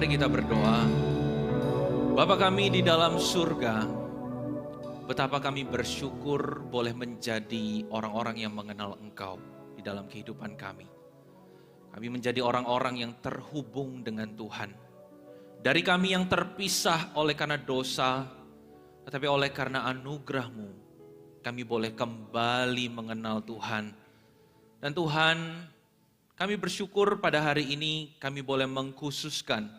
Mari kita berdoa. Bapa kami di dalam surga, betapa kami bersyukur boleh menjadi orang-orang yang mengenal Engkau di dalam kehidupan kami. Kami menjadi orang-orang yang terhubung dengan Tuhan. Dari kami yang terpisah oleh karena dosa, tetapi oleh karena anugerah-Mu, kami boleh kembali mengenal Tuhan. Dan Tuhan, kami bersyukur pada hari ini kami boleh mengkhususkan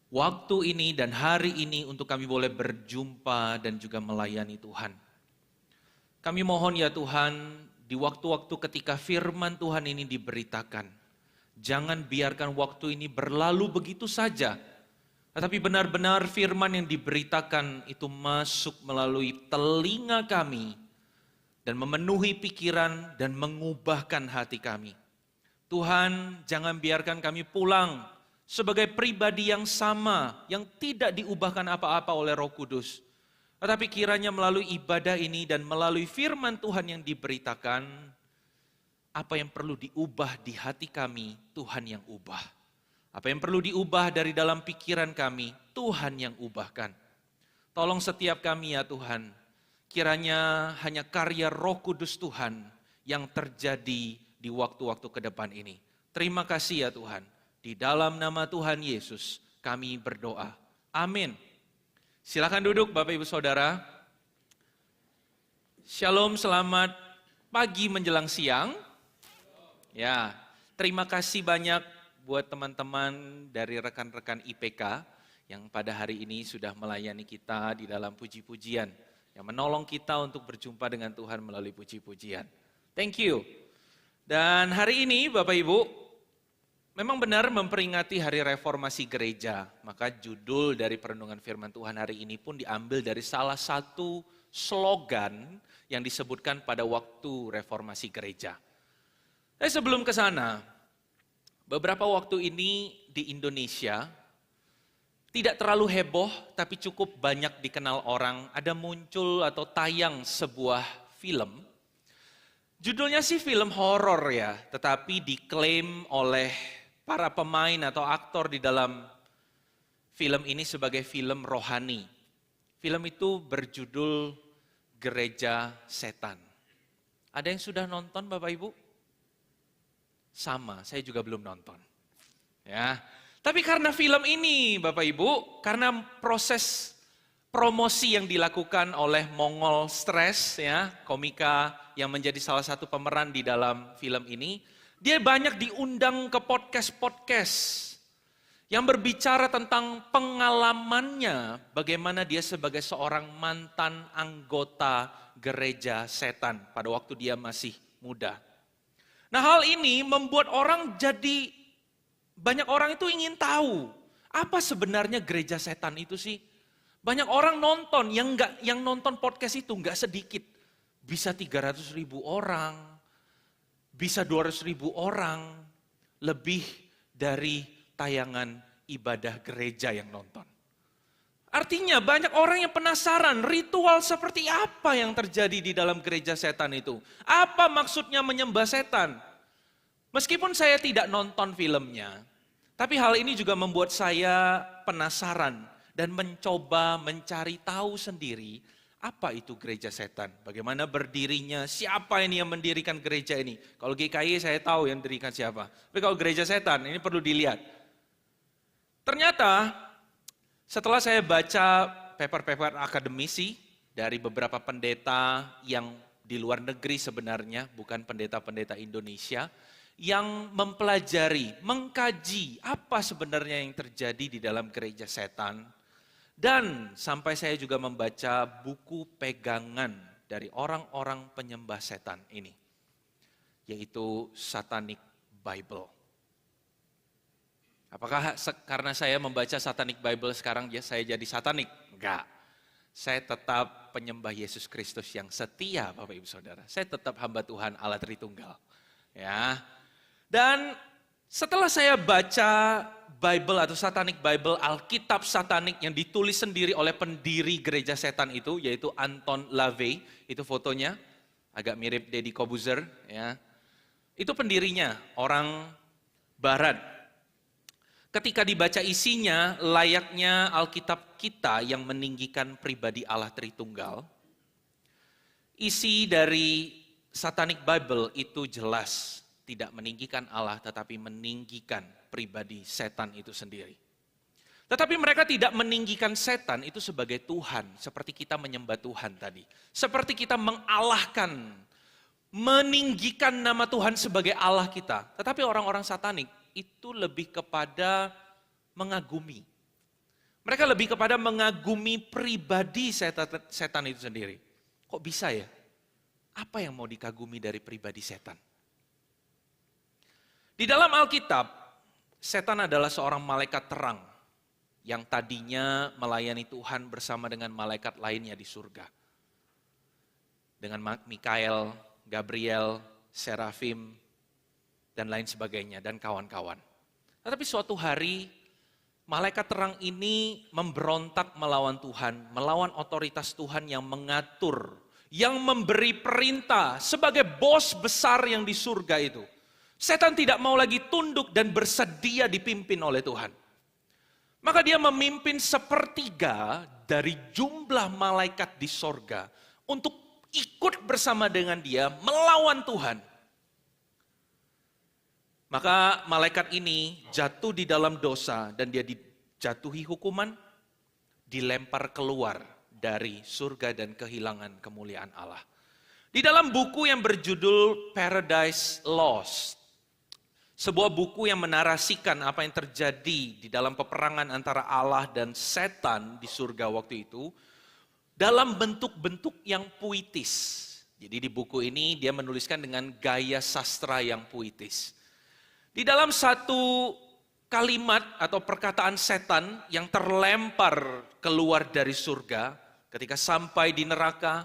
waktu ini dan hari ini untuk kami boleh berjumpa dan juga melayani Tuhan. Kami mohon ya Tuhan, di waktu-waktu ketika firman Tuhan ini diberitakan, jangan biarkan waktu ini berlalu begitu saja, tetapi benar-benar firman yang diberitakan itu masuk melalui telinga kami dan memenuhi pikiran dan mengubahkan hati kami. Tuhan, jangan biarkan kami pulang sebagai pribadi yang sama, yang tidak diubahkan apa-apa oleh Roh Kudus. Tetapi kiranya melalui ibadah ini dan melalui firman Tuhan yang diberitakan, apa yang perlu diubah di hati kami, Tuhan yang ubah. Apa yang perlu diubah dari dalam pikiran kami, Tuhan yang ubahkan. Tolong setiap kami ya Tuhan, kiranya hanya karya Roh Kudus Tuhan yang terjadi di waktu-waktu ke depan ini. Terima kasih ya Tuhan. Di dalam nama Tuhan Yesus kami berdoa. Amin. Silakan duduk Bapak Ibu Saudara. Shalom, selamat pagi menjelang siang. Ya, terima kasih banyak buat teman-teman dari rekan-rekan IPK yang pada hari ini sudah melayani kita di dalam puji-pujian, yang menolong kita untuk berjumpa dengan Tuhan melalui puji-pujian. Thank you. Dan hari ini Bapak Ibu, memang benar memperingati Hari Reformasi Gereja, maka judul dari perenungan firman Tuhan hari ini pun diambil dari salah satu slogan yang disebutkan pada waktu Reformasi Gereja. Sebelum ke sana, beberapa waktu ini di Indonesia tidak terlalu heboh tapi cukup banyak dikenal orang, ada muncul atau tayang sebuah film. Judulnya sih film horor ya, tetapi diklaim oleh para pemain atau aktor di dalam film ini sebagai film rohani. Film itu berjudul Gereja Setan. Ada yang sudah nonton Bapak Ibu? Sama, saya juga belum nonton. Ya, tapi karena film ini Bapak Ibu, karena proses promosi yang dilakukan oleh Mongol Stress ya, komika yang menjadi salah satu pemeran di dalam film ini, dia banyak diundang ke podcast-podcast yang berbicara tentang pengalamannya, bagaimana dia sebagai seorang mantan anggota gereja setan pada waktu dia masih muda. Nah, hal ini membuat banyak orang itu ingin tahu, apa sebenarnya gereja setan itu sih? Banyak orang nonton, yang nonton podcast itu enggak sedikit. Bisa 300.000 orang, bisa 200.000 orang, lebih dari tayangan ibadah gereja yang nonton. Artinya banyak orang yang penasaran ritual seperti apa yang terjadi di dalam gereja setan itu. Apa maksudnya menyembah setan? Meskipun saya tidak nonton filmnya, tapi hal ini juga membuat saya penasaran dan mencoba mencari tahu sendiri apa itu gereja setan, bagaimana berdirinya, siapa ini yang mendirikan gereja ini. Kalau GKI saya tahu yang mendirikan siapa, tapi kalau gereja setan ini perlu dilihat. Ternyata setelah saya baca paper-paper akademisi dari beberapa pendeta yang di luar negeri sebenarnya, bukan pendeta-pendeta Indonesia, yang mempelajari, mengkaji apa sebenarnya yang terjadi di dalam gereja setan. Dan sampai saya juga membaca buku pegangan dari orang-orang penyembah setan ini, yaitu Satanic Bible. Apakah karena saya membaca Satanic Bible sekarang ya saya jadi satanik? Enggak. Saya tetap penyembah Yesus Kristus yang setia Bapak Ibu Saudara. Saya tetap hamba Tuhan Allah Tritunggal. Ya. Dan setelah saya baca Bible atau Satanic Bible, Alkitab Satanik yang ditulis sendiri oleh pendiri gereja setan itu, yaitu Anton LaVey, itu fotonya, agak mirip Deddy Corbuzier, ya. Itu pendirinya, orang Barat. ketika dibaca isinya, layaknya Alkitab kita yang meninggikan pribadi Allah Tritunggal, isi dari Satanic Bible itu jelas tidak meninggikan Allah, tetapi meninggikan pribadi setan itu sendiri. Tetapi mereka tidak meninggikan setan itu sebagai Tuhan, seperti kita menyembah Tuhan tadi. Seperti kita mengalahkan, meninggikan nama Tuhan sebagai Allah kita. Tetapi orang-orang satanik itu lebih kepada mengagumi. Mereka lebih kepada mengagumi pribadi setan itu sendiri. Kok bisa ya? Apa yang mau dikagumi dari pribadi setan? Di dalam Alkitab, setan adalah seorang malaikat terang yang tadinya melayani Tuhan bersama dengan malaikat lainnya di surga. Dengan Mikael, Gabriel, Serafim, dan lain sebagainya, dan kawan-kawan. Tetapi suatu hari, malaikat terang ini memberontak melawan Tuhan, melawan otoritas Tuhan yang mengatur, yang memberi perintah sebagai bos besar yang di surga itu. Setan tidak mau lagi tunduk dan bersedia dipimpin oleh Tuhan. Maka dia memimpin sepertiga dari jumlah malaikat di sorga untuk ikut bersama dengan dia melawan Tuhan. Maka malaikat ini jatuh di dalam dosa dan dia dijatuhi hukuman, dilempar keluar dari surga dan kehilangan kemuliaan Allah. Di dalam buku yang berjudul Paradise Lost, sebuah buku yang menarasikan apa yang terjadi di dalam peperangan antara Allah dan setan di surga waktu itu, dalam bentuk-bentuk yang puitis. Jadi di buku ini dia menuliskan dengan gaya sastra yang puitis. Di dalam satu kalimat atau perkataan setan yang terlempar keluar dari surga, ketika sampai di neraka,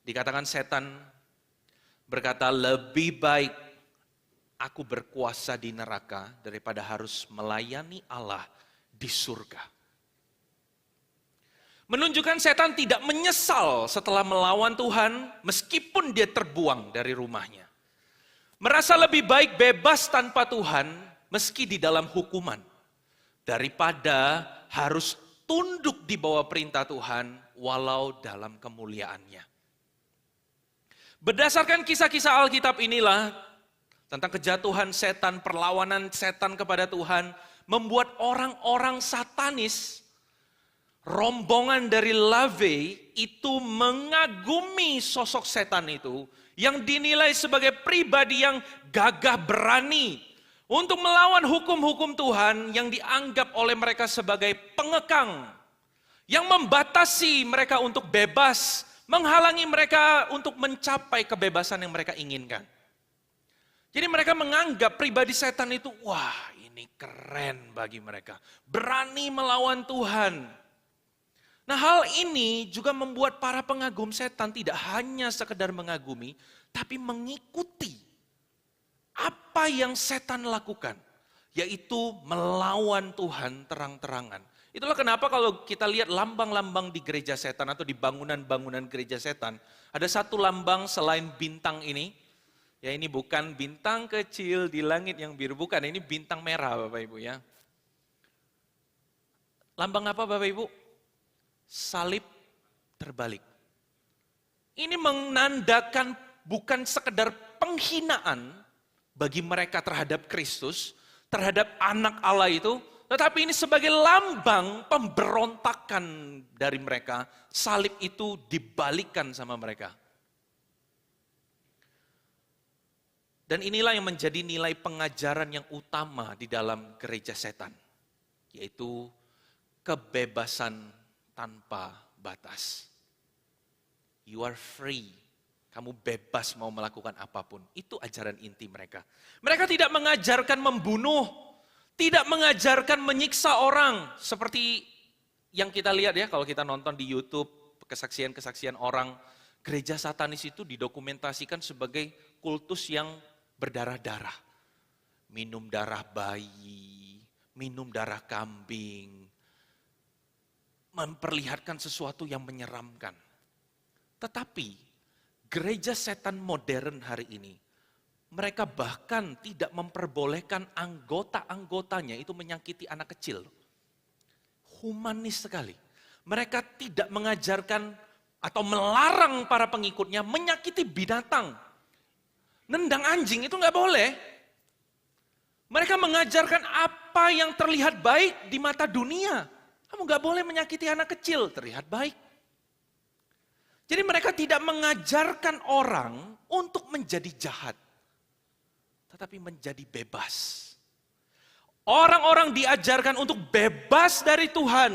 dikatakan setan berkata, lebih baik aku berkuasa di neraka daripada harus melayani Allah di surga. Menunjukkan setan tidak menyesal setelah melawan Tuhan meskipun dia terbuang dari rumahnya. Merasa lebih baik bebas tanpa Tuhan meski di dalam hukuman. Daripada harus tunduk di bawah perintah Tuhan walau dalam kemuliaannya. Berdasarkan kisah-kisah Alkitab inilah, tentang kejatuhan setan, perlawanan setan kepada Tuhan, membuat orang-orang satanis, rombongan dari LaVey itu mengagumi sosok setan itu, yang dinilai sebagai pribadi yang gagah berani untuk melawan hukum-hukum Tuhan yang dianggap oleh mereka sebagai pengekang, yang membatasi mereka untuk bebas, menghalangi mereka untuk mencapai kebebasan yang mereka inginkan. Jadi mereka menganggap pribadi setan itu, wah ini keren bagi mereka. Berani melawan Tuhan. Nah hal ini juga membuat para pengagum setan tidak hanya sekedar mengagumi, tapi mengikuti apa yang setan lakukan. Yaitu melawan Tuhan terang-terangan. Itulah kenapa kalau kita lihat lambang-lambang di gereja setan atau di bangunan-bangunan gereja setan, ada satu lambang selain bintang ini. Ya ini bukan bintang kecil di langit yang biru, bukan, ini bintang merah Bapak Ibu ya. Lambang apa Bapak Ibu? Salib terbalik. Ini menandakan bukan sekedar penghinaan bagi mereka terhadap Kristus, terhadap anak Allah itu, tetapi ini sebagai lambang pemberontakan dari mereka. Salib itu dibalikkan sama mereka. Dan inilah yang menjadi nilai pengajaran yang utama di dalam gereja setan. Yaitu kebebasan tanpa batas. You are free. Kamu bebas mau melakukan apapun. Itu ajaran inti mereka. Mereka tidak mengajarkan membunuh. Tidak mengajarkan menyiksa orang. Seperti yang kita lihat ya kalau kita nonton di YouTube. Kesaksian-kesaksian orang. Gereja satanis itu didokumentasikan sebagai kultus yang berdarah-darah, minum darah bayi, minum darah kambing, memperlihatkan sesuatu yang menyeramkan. Tetapi gereja setan modern hari ini Mereka bahkan tidak memperbolehkan anggota-anggotanya itu menyakiti anak kecil. Humanis sekali. Mereka tidak mengajarkan atau melarang para pengikutnya menyakiti binatang. Nendang anjing itu nggak boleh. Mereka mengajarkan apa yang terlihat baik di mata dunia. Kamu nggak boleh menyakiti anak kecil, terlihat baik. Jadi mereka tidak mengajarkan orang untuk menjadi jahat, tetapi menjadi bebas. Orang-orang diajarkan untuk bebas dari Tuhan,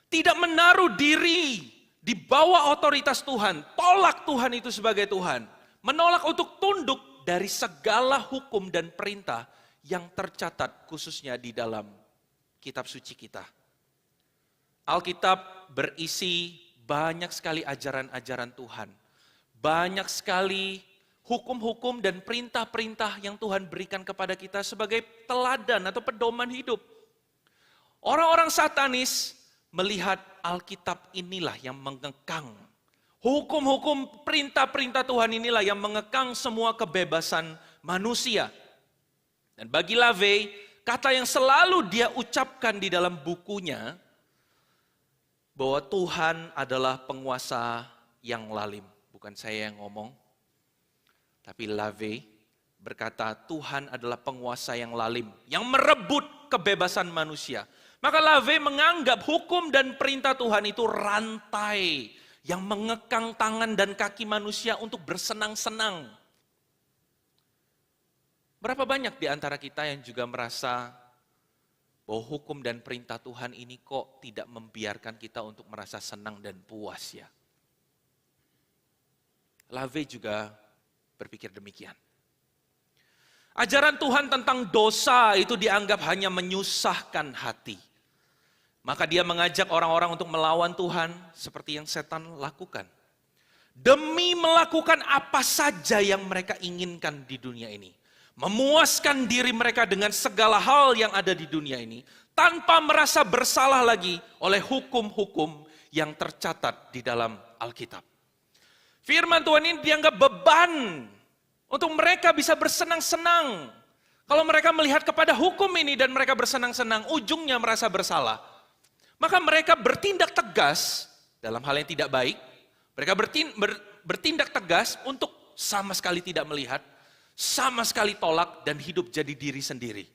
tidak menaruh diri di bawah otoritas Tuhan, tolak Tuhan itu sebagai Tuhan, menolak untuk tunduk dari segala hukum dan perintah yang tercatat khususnya di dalam kitab suci kita. Alkitab berisi banyak sekali ajaran-ajaran Tuhan. Banyak sekali hukum-hukum dan perintah-perintah yang Tuhan berikan kepada kita sebagai teladan atau pedoman hidup. Orang-orang satanis melihat Alkitab inilah yang mengekang. Hukum-hukum perintah-perintah Tuhan inilah yang mengekang semua kebebasan manusia. Dan bagi LaVey, kata yang selalu dia ucapkan di dalam bukunya, bahwa Tuhan adalah penguasa yang lalim. Bukan saya yang ngomong, tapi LaVey berkata Tuhan adalah penguasa yang lalim, yang merebut kebebasan manusia. Maka LaVey menganggap hukum dan perintah Tuhan itu rantai yang mengekang tangan dan kaki manusia untuk bersenang-senang. Berapa banyak di antara kita yang juga merasa bahwa hukum dan perintah Tuhan ini kok tidak membiarkan kita untuk merasa senang dan puas ya. LaVey juga berpikir demikian. Ajaran Tuhan tentang dosa itu dianggap hanya menyusahkan hati. Maka dia mengajak orang-orang untuk melawan Tuhan seperti yang setan lakukan. Demi melakukan apa saja yang mereka inginkan di dunia ini. Memuaskan diri mereka dengan segala hal yang ada di dunia ini, tanpa merasa bersalah lagi oleh hukum-hukum yang tercatat di dalam Alkitab. Firman Tuhan ini dianggap beban untuk mereka bisa bersenang-senang. Kalau mereka melihat kepada hukum ini dan mereka bersenang-senang, ujungnya merasa bersalah. Maka mereka bertindak tegas dalam hal yang tidak baik. Mereka bertindak tegas untuk sama sekali tidak melihat, sama sekali tolak dan hidup jadi diri sendiri.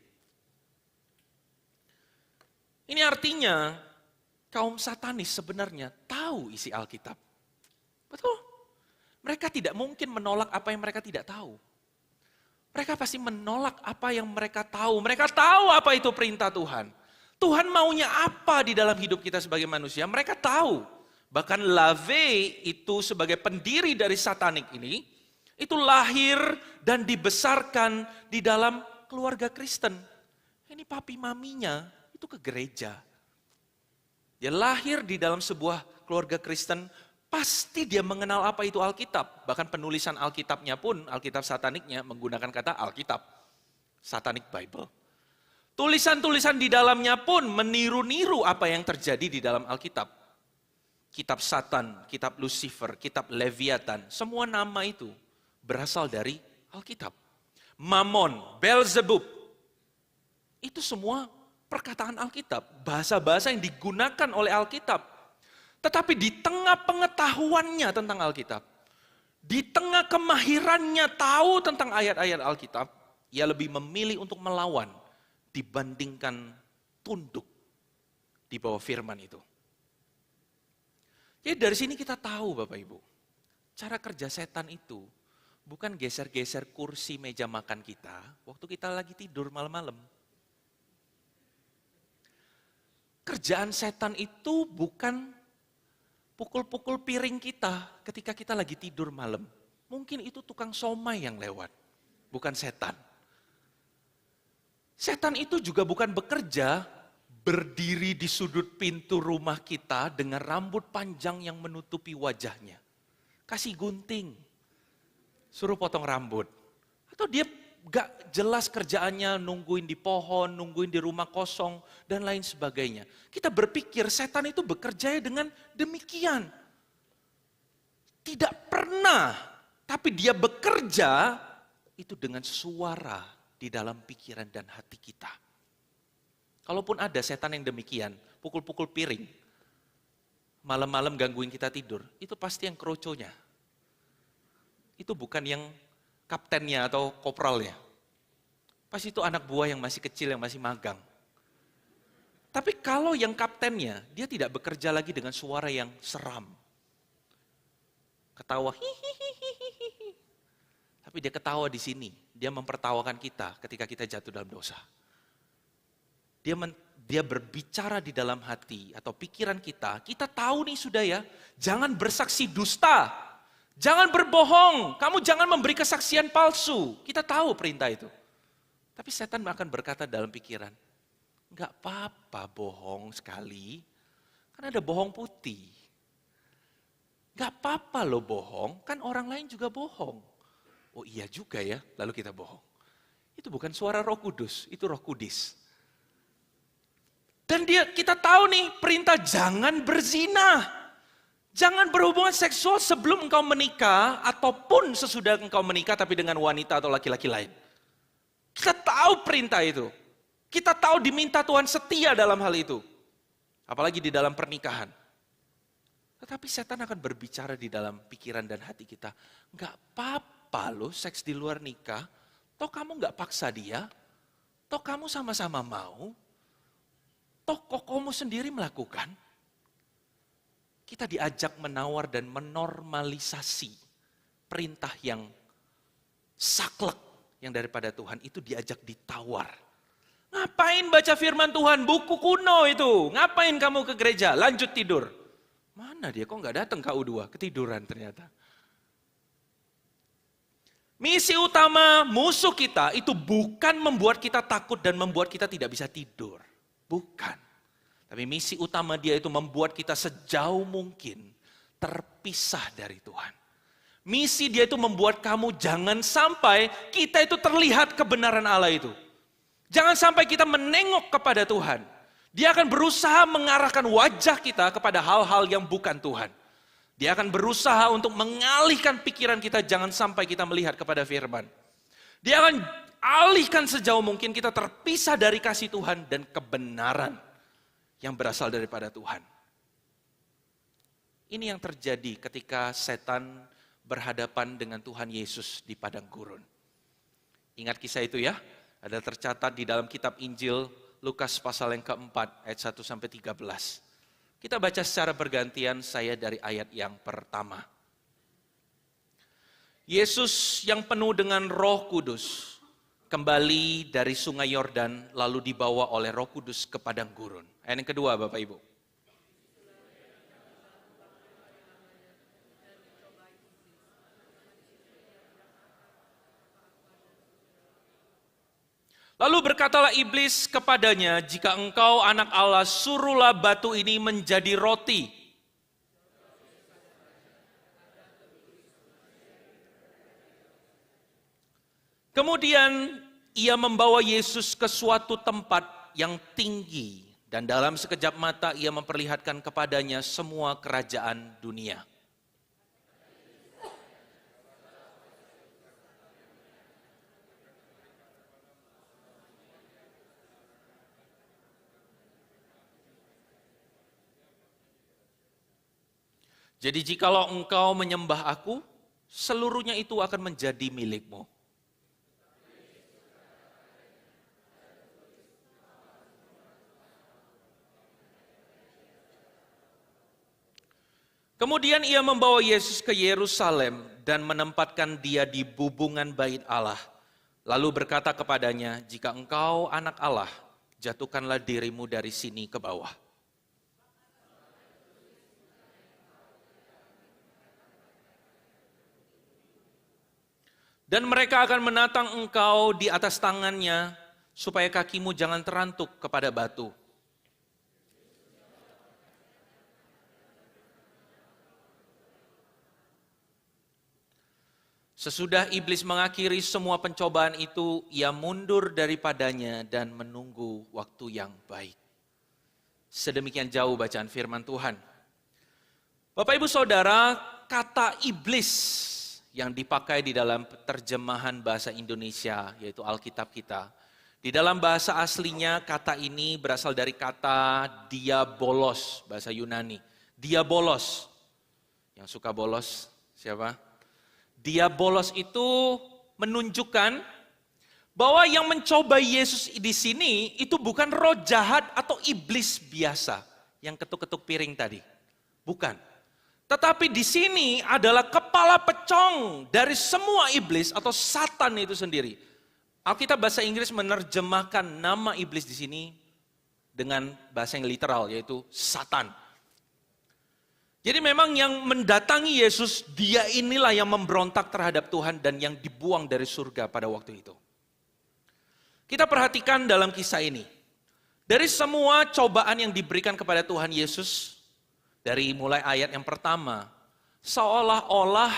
Ini artinya kaum satanis sebenarnya tahu isi Alkitab. Betul. Mereka tidak mungkin menolak apa yang mereka tidak tahu. Mereka pasti menolak apa yang mereka tahu. Mereka tahu apa itu perintah Tuhan. Tuhan maunya apa di dalam hidup kita sebagai manusia. Mereka tahu. Bahkan LaVey itu sebagai pendiri dari satanik ini, itu lahir dan dibesarkan di dalam keluarga Kristen. Ini papi maminya itu ke gereja. Dia lahir di dalam sebuah keluarga Kristen, pasti dia mengenal apa itu Alkitab. Bahkan penulisan Alkitabnya pun, Alkitab sataniknya menggunakan kata Alkitab. Satanic Bible. Tulisan-tulisan di dalamnya pun meniru-niru apa yang terjadi di dalam Alkitab. Kitab Satan, kitab Lucifer, kitab Leviathan, semua nama itu berasal dari Alkitab. Mammon, Beelzebub, itu semua perkataan Alkitab. Bahasa-bahasa yang digunakan oleh Alkitab. Tetapi di tengah pengetahuannya tentang Alkitab, di tengah kemahirannya tahu tentang ayat-ayat Alkitab, ia lebih memilih untuk melawan dibandingkan tunduk di bawah firman itu. Jadi dari sini kita tahu Bapak Ibu, cara kerja setan itu bukan geser-geser kursi meja makan kita waktu kita lagi tidur malam-malam. Kerjaan setan itu bukan pukul-pukul piring kita ketika kita lagi tidur malam. Mungkin itu tukang somai yang lewat, bukan setan. Setan itu juga bukan bekerja berdiri di sudut pintu rumah kita dengan rambut panjang yang menutupi wajahnya. Kasih gunting, suruh potong rambut. Atau dia gak jelas kerjaannya nungguin di pohon, nungguin di rumah kosong, dan lain sebagainya. Kita berpikir setan itu bekerja dengan demikian. Tidak pernah, tapi dia bekerja itu dengan suara di dalam pikiran dan hati kita. Kalaupun ada setan yang demikian, pukul-pukul piring, malam-malam gangguin kita tidur, itu pasti yang kroconya. Itu bukan yang kaptennya atau kopralnya. Pasti itu anak buah yang masih kecil, yang masih magang. Tapi kalau yang kaptennya, dia tidak bekerja lagi dengan suara yang seram. Ketawa, hihihihihi. Tapi dia ketawa di sini, dia mempertawakan kita ketika kita jatuh dalam dosa. Dia berbicara di dalam hati atau pikiran kita, kita tahu nih sudah ya, jangan bersaksi dusta, jangan berbohong, kamu jangan memberi kesaksian palsu. Kita tahu perintah itu. Tapi setan akan berkata dalam pikiran, enggak apa-apa bohong sekali, kan ada bohong putih. Enggak apa-apa loh bohong, kan orang lain juga bohong. Oh iya juga ya, lalu kita bohong. Itu bukan suara Roh Kudus, itu Roh Kudis. Dan kita tahu nih perintah jangan berzina. Jangan berhubungan seksual sebelum engkau menikah ataupun sesudah engkau menikah tapi dengan wanita atau laki-laki lain. Kita tahu perintah itu. Kita tahu diminta Tuhan setia dalam hal itu. Apalagi di dalam pernikahan. Tetapi setan akan berbicara di dalam pikiran dan hati kita. Enggak apa-apa loh seks di luar nikah. Toh kamu enggak paksa dia. Toh kamu sama-sama mau. Toh kokomu sendiri melakukan. Kita diajak menawar dan menormalisasi perintah yang saklek yang daripada Tuhan itu diajak ditawar. Ngapain baca firman Tuhan? Buku kuno itu. Ngapain kamu ke gereja? Lanjut tidur. Mana dia? Kok nggak datang KU2? Ketiduran ternyata. Misi utama musuh kita itu bukan membuat kita takut dan membuat kita tidak bisa tidur. Bukan. Tapi misi utama dia itu membuat kita sejauh mungkin terpisah dari Tuhan. Misi dia itu membuat kamu jangan sampai kita itu terlihat kebenaran Allah itu. Jangan sampai kita menengok kepada Tuhan. Dia akan berusaha mengarahkan wajah kita kepada hal-hal yang bukan Tuhan. Dia akan berusaha untuk mengalihkan pikiran kita jangan sampai kita melihat kepada firman. Dia akan alihkan sejauh mungkin kita terpisah dari kasih Tuhan dan kebenaran yang berasal daripada Tuhan. Ini yang terjadi ketika setan berhadapan dengan Tuhan Yesus di padang gurun. Ingat kisah itu ya? Ada tercatat di dalam kitab Injil Lukas pasal yang keempat ayat 1 sampai 13. Kita baca secara bergantian, saya dari ayat yang pertama. Yesus yang penuh dengan Roh Kudus kembali dari sungai Yordan lalu dibawa oleh Roh Kudus ke padang gurun. Ayat yang kedua Bapak Ibu. Lalu berkatalah iblis kepadanya, jika engkau anak Allah, suruhlah batu ini menjadi roti. Kemudian ia membawa Yesus ke suatu tempat yang tinggi, dan dalam sekejap mata ia memperlihatkan kepadanya semua kerajaan dunia. Jadi jikalau engkau menyembah aku, seluruhnya itu akan menjadi milikmu. Kemudian ia membawa Yesus ke Yerusalem dan menempatkan dia di bubungan bait Allah. Lalu berkata kepadanya, jika engkau anak Allah, jatuhkanlah dirimu dari sini ke bawah. Dan mereka akan menatang engkau di atas tangannya, supaya kakimu jangan terantuk kepada batu. Sesudah iblis mengakhiri semua pencobaan itu, ia mundur daripadanya dan menunggu waktu yang baik. Sedemikian jauh bacaan firman Tuhan. Bapak Ibu Saudara, kata iblis yang dipakai di dalam terjemahan bahasa Indonesia, yaitu Alkitab kita. Di dalam bahasa aslinya kata ini berasal dari kata diabolos, bahasa Yunani. Diabolos. Yang suka bolos siapa? Diabolos itu menunjukkan bahwa yang mencoba Yesus di sini itu bukan roh jahat atau iblis biasa yang ketuk-ketuk piring tadi. Bukan. Tetapi di sini adalah kepala pecong dari semua iblis atau Satan itu sendiri. Alkitab bahasa Inggris menerjemahkan nama iblis di sini dengan bahasa yang literal, yaitu Satan. Jadi memang yang mendatangi Yesus, dia inilah yang memberontak terhadap Tuhan dan yang dibuang dari surga pada waktu itu. Kita perhatikan dalam kisah ini. Dari semua cobaan yang diberikan kepada Tuhan Yesus, dari mulai ayat yang pertama, seolah-olah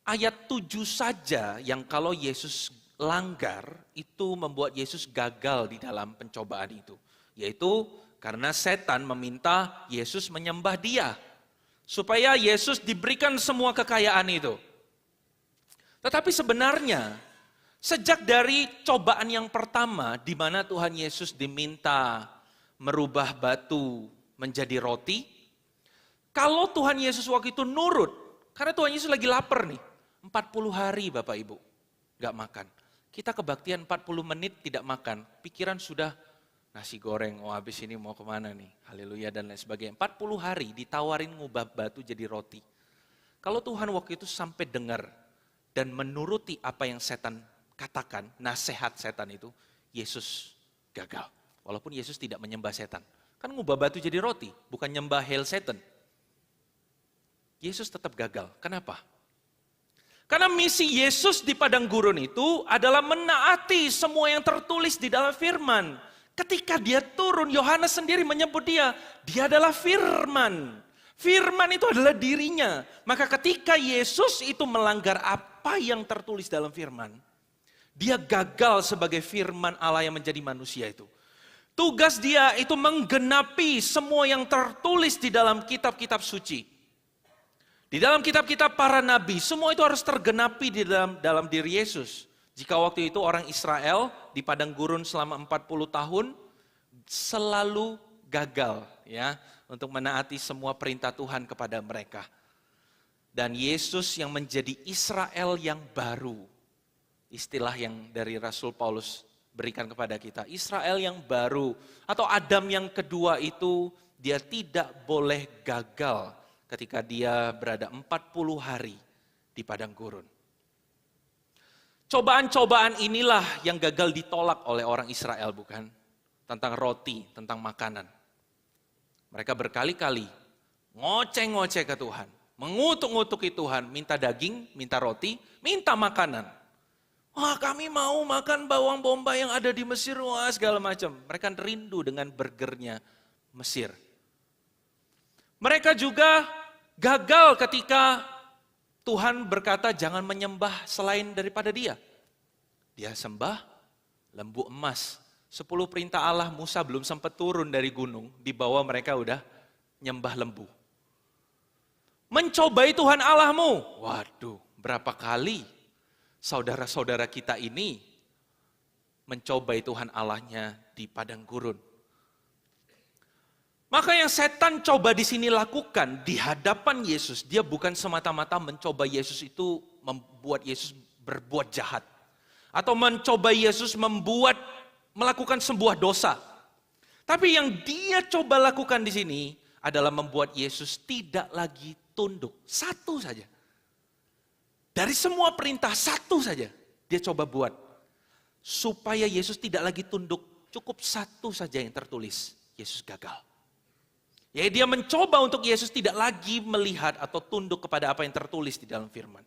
ayat 7 saja yang kalau Yesus langgar, itu membuat Yesus gagal di dalam pencobaan itu. Yaitu karena setan meminta Yesus menyembah dia. Supaya Yesus diberikan semua kekayaan itu. Tetapi sebenarnya, sejak dari cobaan yang pertama, di mana Tuhan Yesus diminta merubah batu menjadi roti, kalau Tuhan Yesus waktu itu nurut, karena Tuhan Yesus lagi lapar nih, 40 hari Bapak Ibu, gak makan. Kita kebaktian 40 menit tidak makan, pikiran sudah nasi goreng, oh habis ini mau kemana nih, haleluya dan lain sebagainya. 40 hari ditawarin ngubah batu jadi roti. Kalau Tuhan waktu itu sampai dengar dan menuruti apa yang setan katakan, nasihat setan itu, Yesus gagal. Walaupun Yesus tidak menyembah setan. Kan ngubah batu jadi roti, bukan nyembah Hail Satan. Yesus tetap gagal. Kenapa? Karena misi Yesus di padang gurun itu adalah menaati semua yang tertulis di dalam firman. Ketika dia turun, Yohanes sendiri menyebut dia adalah firman. Firman itu adalah dirinya. Maka ketika Yesus itu melanggar apa yang tertulis dalam firman, dia gagal sebagai firman Allah yang menjadi manusia itu. Tugas dia itu menggenapi semua yang tertulis di dalam kitab-kitab suci. Di dalam kitab-kitab para nabi, semua itu harus tergenapi di dalam diri Yesus. Jika waktu itu orang Israel di padang gurun selama 40 tahun selalu gagal ya untuk menaati semua perintah Tuhan kepada mereka. Dan Yesus yang menjadi Israel yang baru. Istilah yang dari Rasul Paulus berikan kepada kita. Israel yang baru atau Adam yang kedua itu dia tidak boleh gagal ketika dia berada 40 hari di padang gurun. Cobaan-cobaan inilah yang gagal ditolak oleh orang Israel, bukan? Tentang roti, tentang makanan. Mereka berkali-kali ngoceh-ngoceh ke Tuhan, mengutuk-ngutuki Tuhan, minta daging, minta roti, minta makanan. Wah, kami mau makan bawang bombay yang ada di Mesir, wah segala macam. Mereka rindu dengan burgernya Mesir. Mereka juga gagal ketika Tuhan berkata jangan menyembah selain daripada dia. Dia sembah lembu emas. 10 perintah Allah Musa belum sempat turun dari gunung. Di bawah mereka udah nyembah lembu. Mencobai Tuhan Allahmu. Waduh, berapa kali saudara-saudara kita ini mencobai Tuhan Allahnya di padang gurun. Maka yang setan coba di sini lakukan di hadapan Yesus, dia bukan semata-mata mencoba Yesus itu membuat Yesus berbuat jahat. Atau mencoba Yesus melakukan sebuah dosa. Tapi yang dia coba lakukan di sini adalah membuat Yesus tidak lagi tunduk. Satu saja. Dari semua perintah, satu saja dia coba buat. Supaya Yesus tidak lagi tunduk, cukup satu saja yang tertulis. Yesus gagal. Ya, dia mencoba untuk Yesus tidak lagi melihat atau tunduk kepada apa yang tertulis di dalam firman.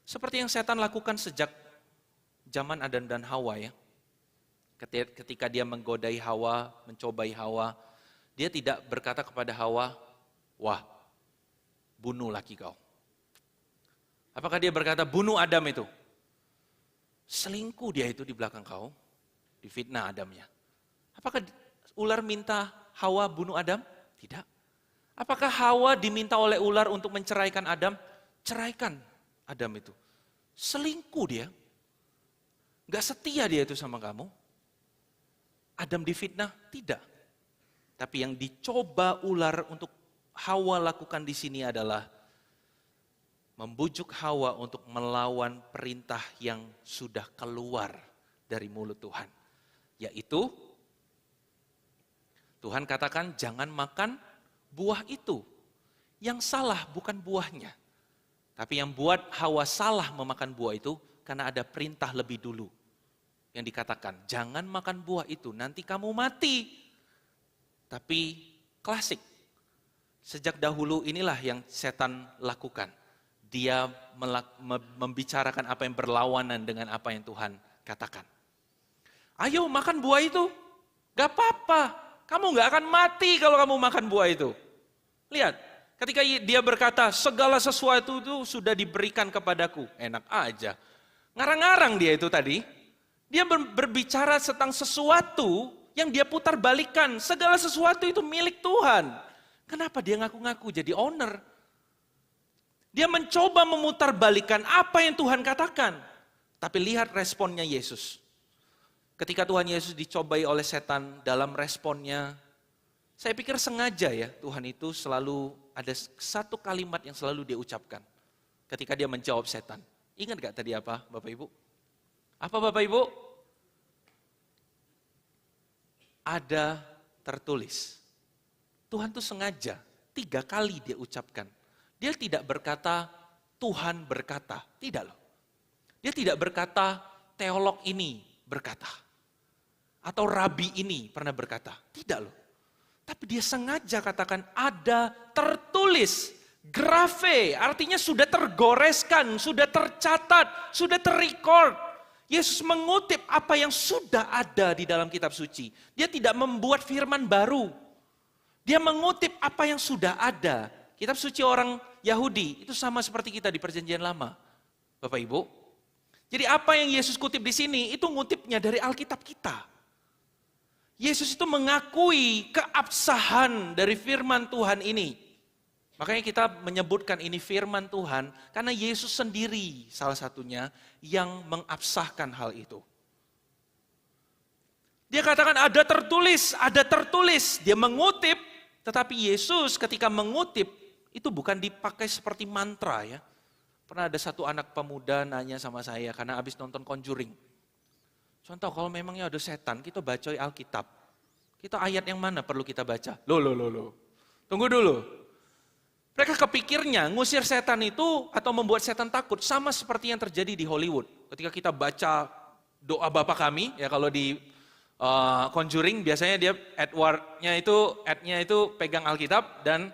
Seperti yang setan lakukan sejak zaman Adam dan Hawa ya. Ketika dia menggodai Hawa, mencobai Hawa, dia tidak berkata kepada Hawa, wah, bunuh laki kau. Apakah dia berkata, bunuh Adam itu? Selingkuh dia itu di belakang kau, difitnah Adamnya. Apakah ular minta Hawa bunuh Adam? Tidak. Apakah Hawa diminta oleh ular untuk menceraikan Adam? Ceraikan Adam itu. Selingkuh dia. Gak setia dia itu sama kamu. Adam difitnah? Tidak. Tapi yang dicoba ular untuk Hawa lakukan di sini adalah membujuk Hawa untuk melawan perintah yang sudah keluar dari mulut Tuhan. Yaitu, Tuhan katakan jangan makan buah itu. Yang salah bukan buahnya. Tapi yang buat Hawa salah memakan buah itu karena ada perintah lebih dulu. Yang dikatakan, jangan makan buah itu, nanti kamu mati. Tapi klasik. Sejak dahulu inilah yang setan lakukan. Dia membicarakan apa yang berlawanan dengan apa yang Tuhan katakan. Ayo makan buah itu. Gak apa-apa. Kamu gak akan mati kalau kamu makan buah itu. Lihat, ketika dia berkata, segala sesuatu itu sudah diberikan kepadaku. Enak aja. Ngarang-ngarang dia itu tadi. Dia berbicara tentang sesuatu yang dia putar balikan. Segala sesuatu itu milik Tuhan. Kenapa dia ngaku-ngaku jadi owner? Dia mencoba memutar balikan apa yang Tuhan katakan. Tapi lihat responnya Yesus. Ketika Tuhan Yesus dicobai oleh setan dalam responnya, saya pikir sengaja ya Tuhan itu selalu ada satu kalimat yang selalu dia ucapkan. Ketika dia menjawab setan. Ingat gak tadi apa Bapak Ibu? Apa Bapak Ibu? Ada tertulis. Tuhan tuh sengaja 3 kali dia ucapkan. Dia tidak berkata Tuhan berkata, tidak loh. Dia tidak berkata teolog ini berkata. Atau rabi ini pernah berkata, tidak loh. Tapi dia sengaja katakan ada tertulis, grafe, artinya sudah tergoreskan, sudah tercatat, sudah terrecord. Yesus mengutip apa yang sudah ada di dalam kitab suci. Dia tidak membuat firman baru. Dia mengutip apa yang sudah ada. Kitab suci orang Yahudi itu sama seperti kita di Perjanjian Lama. Bapak Ibu. Jadi apa yang Yesus kutip di sini itu ngutipnya dari Alkitab kita. Yesus itu mengakui keabsahan dari firman Tuhan ini. Makanya kita menyebutkan ini firman Tuhan karena Yesus sendiri salah satunya yang mengabsahkan hal itu. Dia katakan ada tertulis. Dia mengutip. Tetapi Yesus ketika mengutip, itu bukan dipakai seperti mantra ya. Pernah ada satu anak pemuda nanya sama saya, karena habis nonton Conjuring. Contoh kalau memangnya ada setan, kita baca Alkitab. Kita ayat yang mana perlu kita baca? Loh. Tunggu dulu. Mereka kepikirnya ngusir setan itu atau membuat setan takut, sama seperti yang terjadi di Hollywood. Ketika kita baca doa Bapa Kami, ya kalau di Conjuring biasanya dia Ednya itu pegang Alkitab dan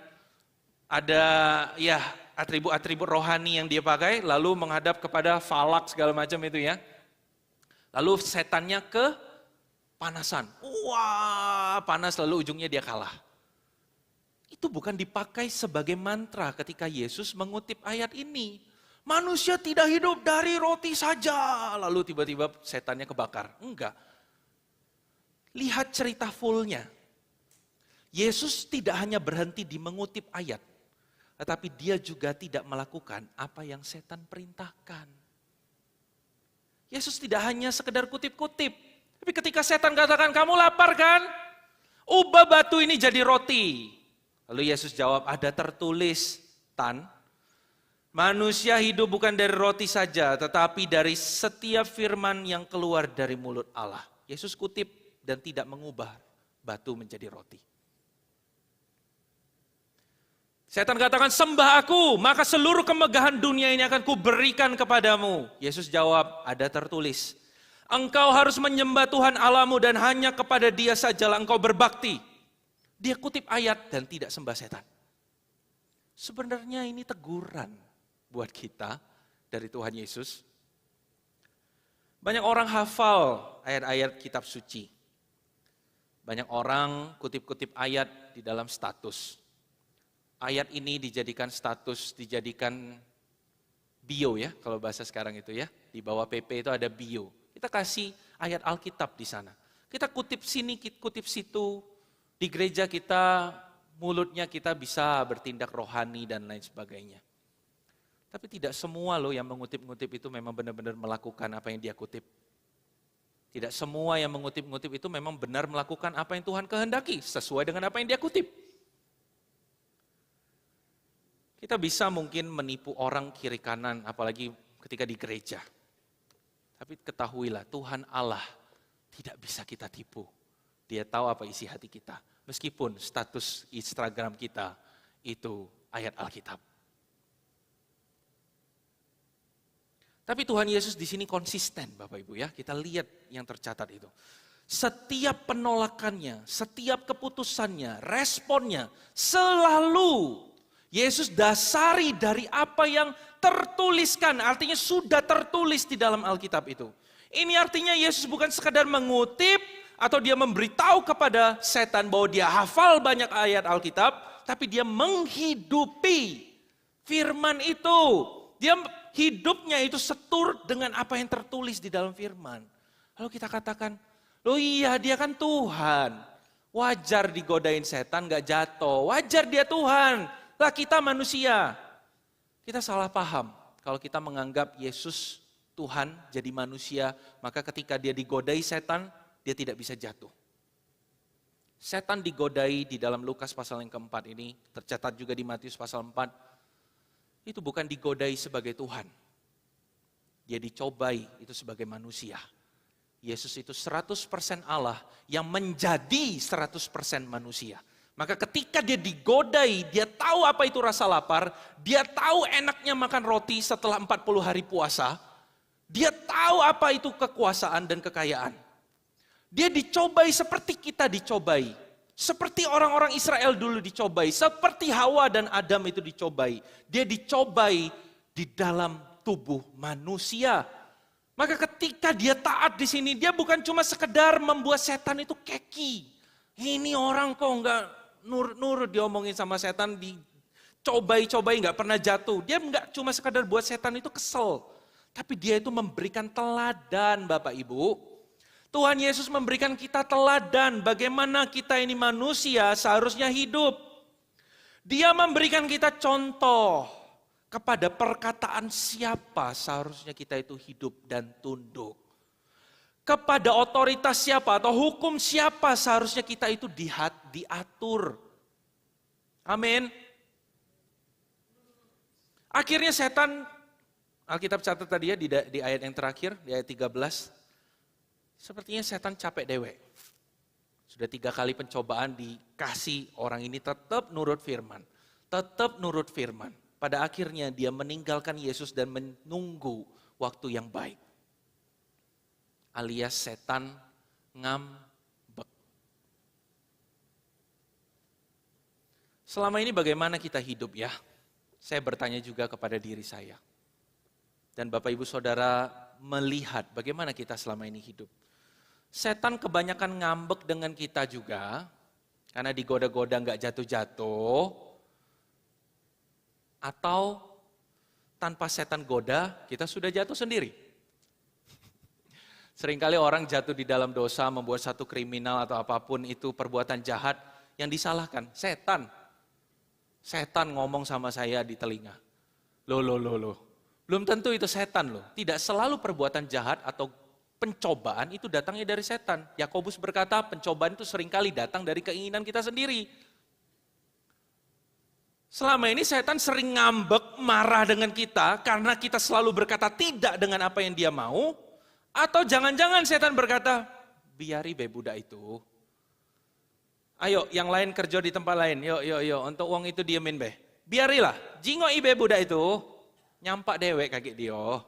ada ya atribut-atribut rohani yang dia pakai lalu menghadap kepada falak segala macam itu ya. Lalu setannya kepanasan. Wah, panas lalu ujungnya dia kalah. Itu bukan dipakai sebagai mantra ketika Yesus mengutip ayat ini. Manusia tidak hidup dari roti saja. Lalu tiba-tiba setannya kebakar. Enggak. Lihat cerita fullnya. Yesus tidak hanya berhenti di mengutip ayat. Tetapi dia juga tidak melakukan apa yang setan perintahkan. Yesus tidak hanya sekedar kutip-kutip. Tapi ketika setan katakan, kamu lapar kan? Ubah batu ini jadi roti. Lalu Yesus jawab, ada tertulis, Tan. Manusia hidup bukan dari roti saja, tetapi dari setiap firman yang keluar dari mulut Allah. Yesus kutip dan tidak mengubah batu menjadi roti. Setan katakan, sembah aku, maka seluruh kemegahan dunia ini akan kuberikan kepadamu. Yesus jawab, ada tertulis, engkau harus menyembah Tuhan Allahmu dan hanya kepada Dia sajalah engkau berbakti. Dia kutip ayat dan tidak sembah setan. Sebenarnya ini teguran buat kita dari Tuhan Yesus. Banyak orang hafal ayat-ayat kitab suci. Banyak orang kutip-kutip ayat di dalam status. Ayat ini dijadikan status, dijadikan bio ya, kalau bahasa sekarang itu ya. Di bawah PP itu ada bio. Kita kasih ayat Alkitab di sana. Kita kutip sini, kutip situ. Di gereja kita, mulutnya kita bisa bertindak rohani dan lain sebagainya. Tapi tidak semua loh yang mengutip-ngutip itu memang benar-benar melakukan apa yang dia kutip. Tidak semua yang mengutip-ngutip itu memang benar melakukan apa yang Tuhan kehendaki, sesuai dengan apa yang dia kutip. Kita bisa mungkin menipu orang kiri kanan, apalagi ketika di gereja. Tapi ketahuilah, Tuhan Allah tidak bisa kita tipu. Dia tahu apa isi hati kita. Meskipun status Instagram kita itu ayat Alkitab. Tapi Tuhan Yesus di sini konsisten, Bapak Ibu ya. Kita lihat yang tercatat itu. Setiap penolakannya, setiap keputusannya, responnya selalu Yesus dasari dari apa yang tertuliskan. Artinya sudah tertulis di dalam Alkitab itu. Ini artinya Yesus bukan sekadar mengutip atau dia memberitahu kepada setan bahwa dia hafal banyak ayat Alkitab, tapi dia menghidupi firman itu. Dia hidupnya itu seturut dengan apa yang tertulis di dalam firman. Lalu kita katakan, loh iya dia kan Tuhan. Wajar digodain setan gak jatuh. Wajar dia Tuhan. Lah kita manusia. Kita salah paham. Kalau kita menganggap Yesus Tuhan jadi manusia, maka ketika dia digodai setan, dia tidak bisa jatuh. Setan digodai di dalam Lukas pasal yang keempat ini, tercatat juga di Matius pasal 4. Itu bukan digodai sebagai Tuhan. Dia dicobai itu sebagai manusia. Yesus itu 100% Allah yang menjadi 100% manusia. Maka ketika dia digodai, dia tahu apa itu rasa lapar, dia tahu enaknya makan roti setelah 40 hari puasa, dia tahu apa itu kekuasaan dan kekayaan. Dia dicobai seperti kita dicobai. Seperti orang-orang Israel dulu dicobai, seperti Hawa dan Adam itu dicobai. Dia dicobai di dalam tubuh manusia. Maka ketika dia taat di sini, dia bukan cuma sekedar membuat setan itu keki. Ini orang kok enggak nurut diomongin sama setan, dicobai-cobai enggak pernah jatuh. Dia enggak cuma sekadar buat setan itu kesel. Tapi dia itu memberikan teladan Bapak Ibu. Tuhan Yesus memberikan kita teladan bagaimana kita ini manusia seharusnya hidup. Dia memberikan kita contoh kepada perkataan siapa seharusnya kita itu hidup dan tunduk. Kepada otoritas siapa atau hukum siapa seharusnya kita itu diatur. Amin. Akhirnya setan, Alkitab catat tadi ya di ayat yang terakhir, di ayat 13. Sepertinya setan capek dewek. Sudah 3 kali pencobaan dikasih orang ini tetap nurut firman. Tetap nurut firman. Pada akhirnya dia meninggalkan Yesus dan menunggu waktu yang baik. Alias setan ngambek. Selama ini bagaimana kita hidup ya? Saya bertanya juga kepada diri saya. Dan Bapak Ibu Saudara melihat bagaimana kita selama ini hidup. Setan kebanyakan ngambek dengan kita juga, karena digoda-goda nggak jatuh-jatuh, atau tanpa setan goda, kita sudah jatuh sendiri. Seringkali orang jatuh di dalam dosa, membuat satu kriminal atau apapun itu perbuatan jahat, yang disalahkan setan. Setan ngomong sama saya di telinga. Loh. Belum tentu itu setan loh. Tidak selalu perbuatan jahat atau pencobaan itu datangnya dari setan. Yakobus berkata pencobaan itu seringkali datang dari keinginan kita sendiri. Selama ini setan sering ngambek, marah dengan kita karena kita selalu berkata tidak dengan apa yang dia mau. Atau jangan-jangan setan berkata, biari be budak itu. Ayo yang lain kerja di tempat lain, yuk, untuk uang itu diemin be. Biarilah, jingoi be budak itu, nyampak dewek kaki dia.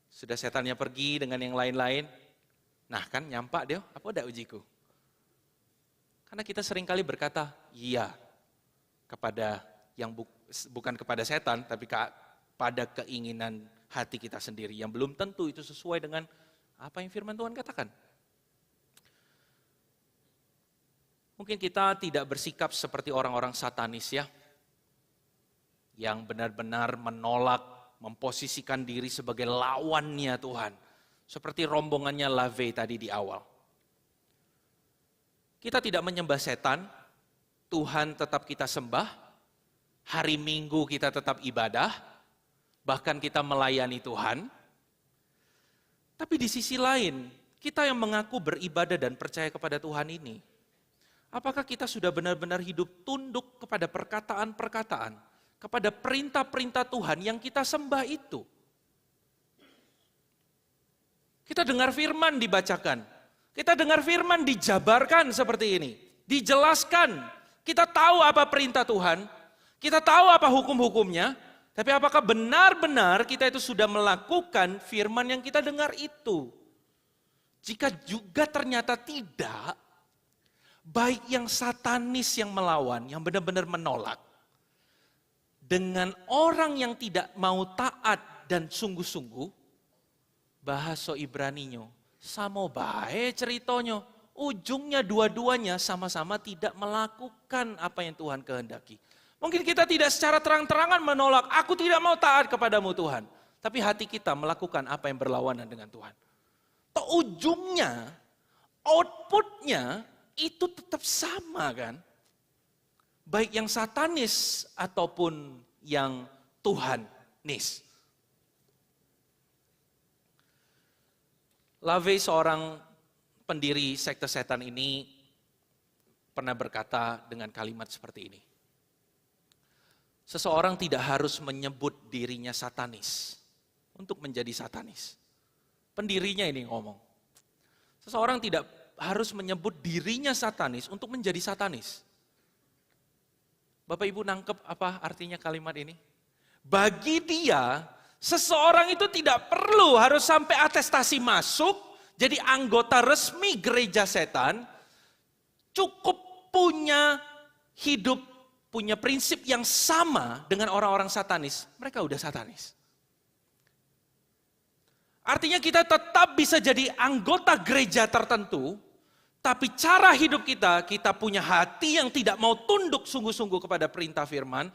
Sudah setannya pergi dengan yang lain-lain. Nah kan nyampak dia, apa udah ujiku? Karena kita seringkali berkata, iya. Kepada yang bukan kepada setan, tapi pada keinginan hati kita sendiri. Yang belum tentu itu sesuai dengan apa yang firman Tuhan katakan. Mungkin kita tidak bersikap seperti orang-orang satanis ya. Yang benar-benar menolak, memposisikan diri sebagai lawannya Tuhan. Seperti rombongannya Lave tadi di awal. Kita tidak menyembah setan, Tuhan tetap kita sembah. hari Minggu kita tetap ibadah, bahkan kita melayani Tuhan. Tapi di sisi lain, kita yang mengaku beribadah dan percaya kepada Tuhan ini, apakah kita sudah benar-benar hidup tunduk kepada perkataan-perkataan, kepada perintah-perintah Tuhan yang kita sembah itu? Kita dengar firman dibacakan, kita dengar firman dijabarkan seperti ini, dijelaskan. Kita tahu apa perintah Tuhan, kita tahu apa hukum-hukumnya, tapi apakah benar-benar kita itu sudah melakukan firman yang kita dengar itu? Jika juga ternyata tidak, baik yang satanis yang melawan, yang benar-benar menolak, dengan orang yang tidak mau taat dan sungguh-sungguh, bahasa Ibraninyo, sama bae ceritanya, ujungnya dua-duanya sama-sama tidak melakukan apa yang Tuhan kehendaki. Mungkin kita tidak secara terang-terangan menolak, aku tidak mau taat kepadamu Tuhan. Tapi hati kita melakukan apa yang berlawanan dengan Tuhan. Toh ujungnya, outputnya itu tetap sama kan. Baik yang satanis ataupun yang Tuhanis. LaVey, seorang pendiri sekte setan ini, pernah berkata dengan kalimat seperti ini. Seseorang tidak harus menyebut dirinya satanis untuk menjadi satanis. Pendirinya ini ngomong. Seseorang tidak harus menyebut dirinya satanis untuk menjadi satanis. Bapak Ibu nangkep apa artinya kalimat ini? Bagi dia, seseorang itu tidak perlu harus sampai atestasi masuk, jadi anggota resmi gereja setan, cukup punya hidup, punya prinsip yang sama dengan orang-orang satanis, mereka udah satanis. Artinya kita tetap bisa jadi anggota gereja tertentu, tapi cara hidup kita punya hati yang tidak mau tunduk sungguh-sungguh kepada perintah firman,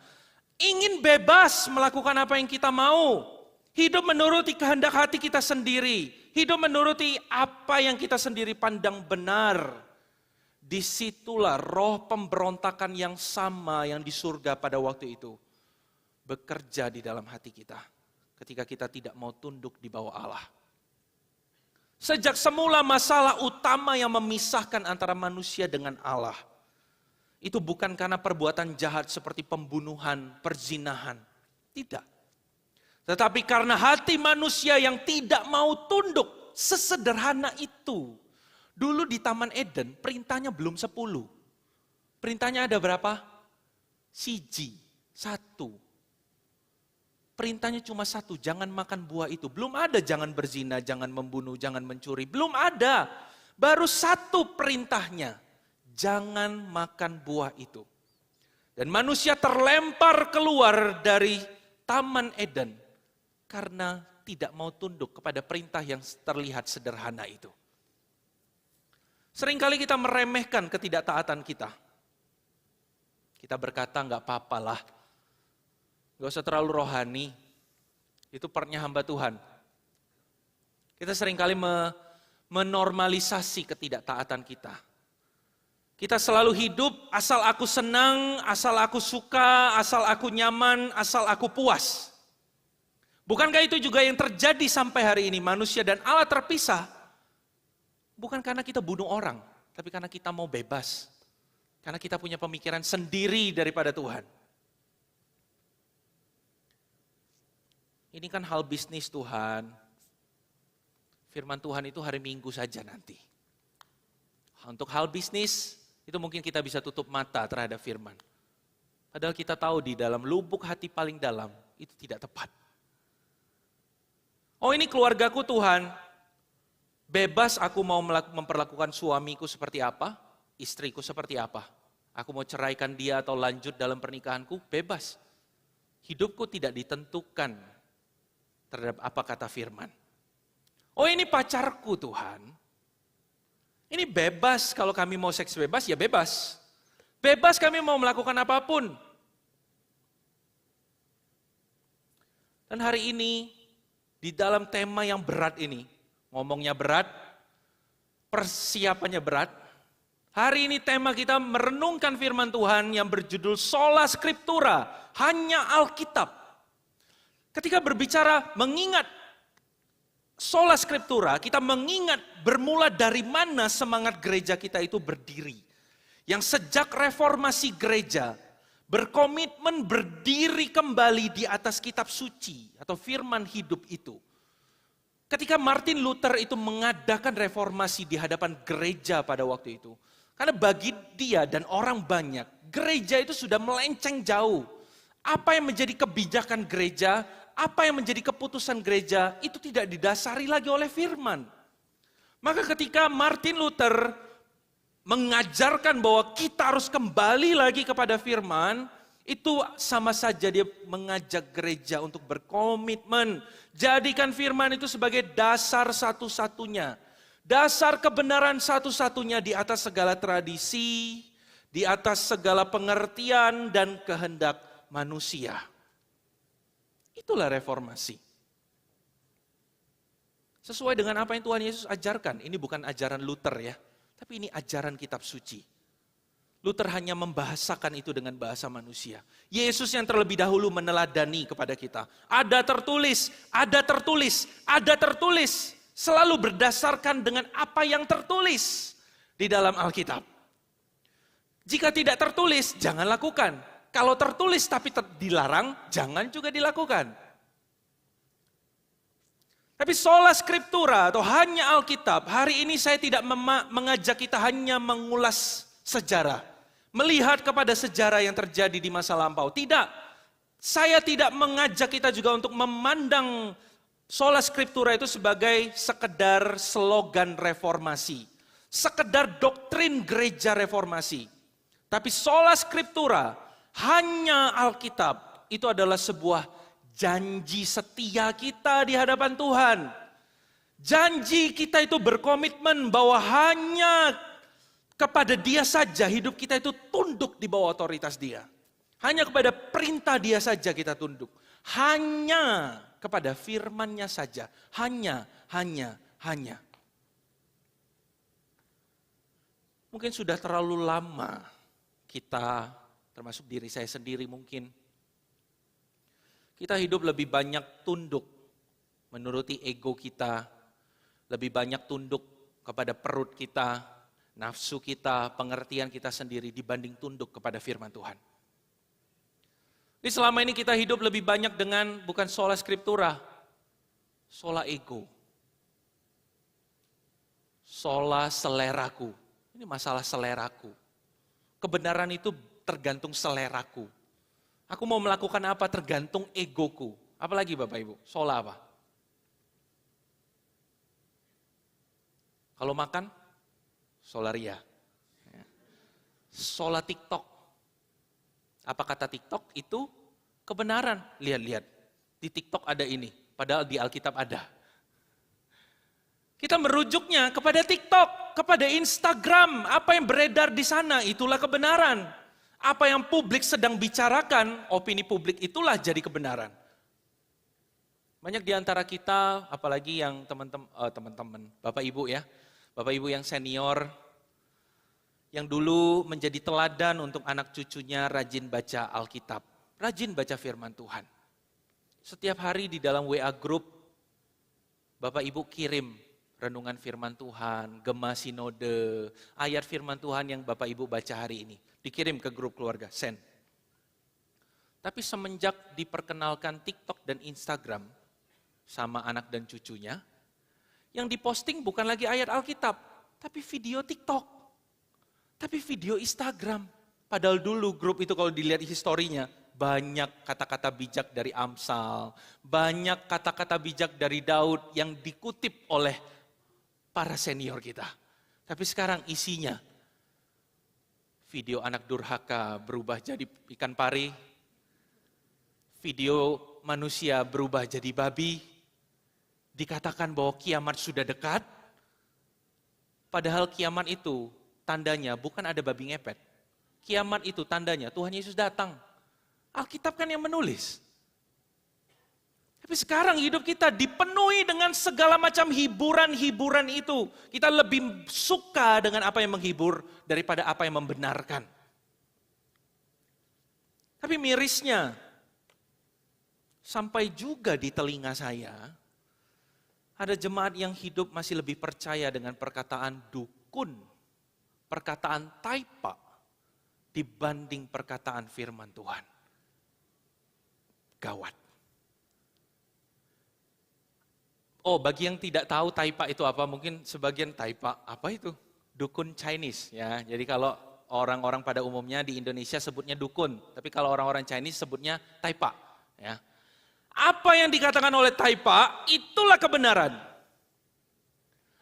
ingin bebas melakukan apa yang kita mau, hidup menuruti kehendak hati kita sendiri, hidup menuruti apa yang kita sendiri pandang benar. Disitulah roh pemberontakan yang sama yang di surga pada waktu itu bekerja di dalam hati kita ketika kita tidak mau tunduk di bawah Allah. Sejak semula masalah utama yang memisahkan antara manusia dengan Allah itu bukan karena perbuatan jahat seperti pembunuhan, perzinahan. Tidak. Tetapi karena hati manusia yang tidak mau tunduk, sesederhana itu. Dulu di Taman Eden perintahnya belum 10. Perintahnya ada berapa? Satu. Perintahnya cuma satu, jangan makan buah itu. Belum ada jangan berzina, jangan membunuh, jangan mencuri. Belum ada. Baru satu perintahnya, jangan makan buah itu. Dan manusia terlempar keluar dari Taman Eden karena tidak mau tunduk kepada perintah yang terlihat sederhana itu. Seringkali kita meremehkan ketidaktaatan kita. Kita berkata nggak apa-apa lah, nggak usah terlalu rohani, itu partnya hamba Tuhan. Kita seringkali menormalisasi ketidaktaatan kita. Kita selalu hidup asal aku senang, asal aku suka, asal aku nyaman, asal aku puas. Bukankah itu juga yang terjadi sampai hari ini? Manusia dan Allah terpisah. Bukan karena kita bunuh orang, tapi karena kita mau bebas. Karena kita punya pemikiran sendiri daripada Tuhan. Ini kan hal bisnis Tuhan. Firman Tuhan itu hari Minggu saja nanti. Untuk hal bisnis, itu mungkin kita bisa tutup mata terhadap firman. Padahal kita tahu di dalam lubuk hati paling dalam, itu tidak tepat. Oh ini keluargaku Tuhan, bebas aku mau memperlakukan suamiku seperti apa, istriku seperti apa. Aku mau ceraikan dia atau lanjut dalam pernikahanku, bebas. Hidupku tidak ditentukan terhadap apa kata firman. Oh ini pacarku Tuhan. Ini bebas, kalau kami mau seks bebas ya bebas. Bebas kami mau melakukan apapun. Dan hari ini di dalam tema yang berat ini, ngomongnya berat, persiapannya berat, Hari ini tema kita merenungkan firman Tuhan yang berjudul Sola Scriptura, hanya Alkitab. Ketika berbicara mengingat Sola Scriptura, kita mengingat bermula dari mana semangat gereja kita itu berdiri. Yang sejak reformasi gereja berkomitmen berdiri kembali di atas kitab suci atau firman hidup itu. Ketika Martin Luther itu mengadakan reformasi di hadapan gereja pada waktu itu. Karena bagi dia dan orang banyak, gereja itu sudah melenceng jauh. Apa yang menjadi kebijakan gereja, apa yang menjadi keputusan gereja, itu tidak didasari lagi oleh firman. Maka ketika Martin Luther mengajarkan bahwa kita harus kembali lagi kepada firman, itu sama saja dia mengajak gereja untuk berkomitmen. Jadikan firman itu sebagai dasar satu-satunya. Dasar kebenaran satu-satunya di atas segala tradisi, di atas segala pengertian dan kehendak manusia. Itulah reformasi. Sesuai dengan apa yang Tuhan Yesus ajarkan. Ini bukan ajaran Luther ya, tapi ini ajaran kitab suci. Luther hanya membahasakan itu dengan bahasa manusia. Yesus yang terlebih dahulu meneladani kepada kita. Ada tertulis, ada tertulis, ada tertulis. Selalu berdasarkan dengan apa yang tertulis di dalam Alkitab. Jika tidak tertulis, jangan lakukan. Kalau tertulis tapi dilarang, jangan juga dilakukan. Tapi sola scriptura atau hanya Alkitab, hari ini saya tidak mengajak kita hanya mengulas sejarah. Melihat kepada sejarah yang terjadi di masa lampau. Tidak, saya tidak mengajak kita juga untuk memandang Sola Scriptura itu sebagai sekedar slogan reformasi. Sekedar doktrin gereja reformasi. Tapi Sola Scriptura, hanya Alkitab, itu adalah sebuah janji setia kita di hadapan Tuhan. Janji kita itu berkomitmen bahwa hanya kepada Dia saja hidup kita itu tunduk di bawah otoritas Dia. Hanya kepada perintah Dia saja kita tunduk. Hanya kepada firman-Nya saja. Hanya. Mungkin sudah terlalu lama kita, termasuk diri saya sendiri mungkin, kita hidup lebih banyak tunduk menuruti ego kita, lebih banyak tunduk kepada perut kita, nafsu kita, pengertian kita sendiri dibanding tunduk kepada firman Tuhan. Jadi selama ini kita hidup lebih banyak dengan bukan sola scriptura, sola ego. Sola seleraku. Ini masalah seleraku. Kebenaran itu tergantung seleraku. Aku mau melakukan apa tergantung egoku. Apalagi Bapak Ibu, sola apa? Kalau makan, solaria. Sola TikTok. Apa kata TikTok? Itu kebenaran. Lihat-lihat. Di TikTok ada ini. Padahal di Alkitab ada. Kita merujuknya kepada TikTok. Kepada Instagram. Apa yang beredar di sana. Itulah kebenaran. Apa yang publik sedang bicarakan. Opini publik itulah jadi kebenaran. Banyak di antara kita. Apalagi yang teman-teman. Bapak Ibu ya. Bapak Ibu yang senior. Yang dulu menjadi teladan untuk anak cucunya rajin baca Alkitab. Rajin baca firman Tuhan. Setiap hari di dalam WA group, Bapak Ibu kirim renungan firman Tuhan, gema sinode, ayat firman Tuhan yang Bapak Ibu baca hari ini. Dikirim ke grup keluarga, send. Tapi semenjak diperkenalkan TikTok dan Instagram sama anak dan cucunya, yang diposting bukan lagi ayat Alkitab, tapi video TikTok. Tapi video Instagram, padahal dulu grup itu kalau dilihat historinya, banyak kata-kata bijak dari Amsal, banyak kata-kata bijak dari Daud yang dikutip oleh para senior kita. Tapi sekarang isinya, video anak durhaka berubah jadi ikan pari, video manusia berubah jadi babi, dikatakan bahwa kiamat sudah dekat, padahal kiamat itu tandanya bukan ada babi ngepet. Kiamat itu tandanya Tuhan Yesus datang. Alkitab kan yang menulis. Tapi sekarang hidup kita dipenuhi dengan segala macam hiburan-hiburan itu. Kita lebih suka dengan apa yang menghibur daripada apa yang membenarkan. Tapi mirisnya, sampai juga di telinga saya, ada jemaat yang hidup masih lebih percaya dengan perkataan dukun, perkataan taipa, dibanding perkataan firman Tuhan. Gawat. Oh, bagi yang tidak tahu taipa itu apa, mungkin sebagian taipa, apa itu? Dukun Chinese ya. Jadi kalau orang-orang pada umumnya di Indonesia sebutnya dukun, tapi kalau orang-orang Chinese sebutnya taipa ya. Apa yang dikatakan oleh taipa, itulah kebenaran.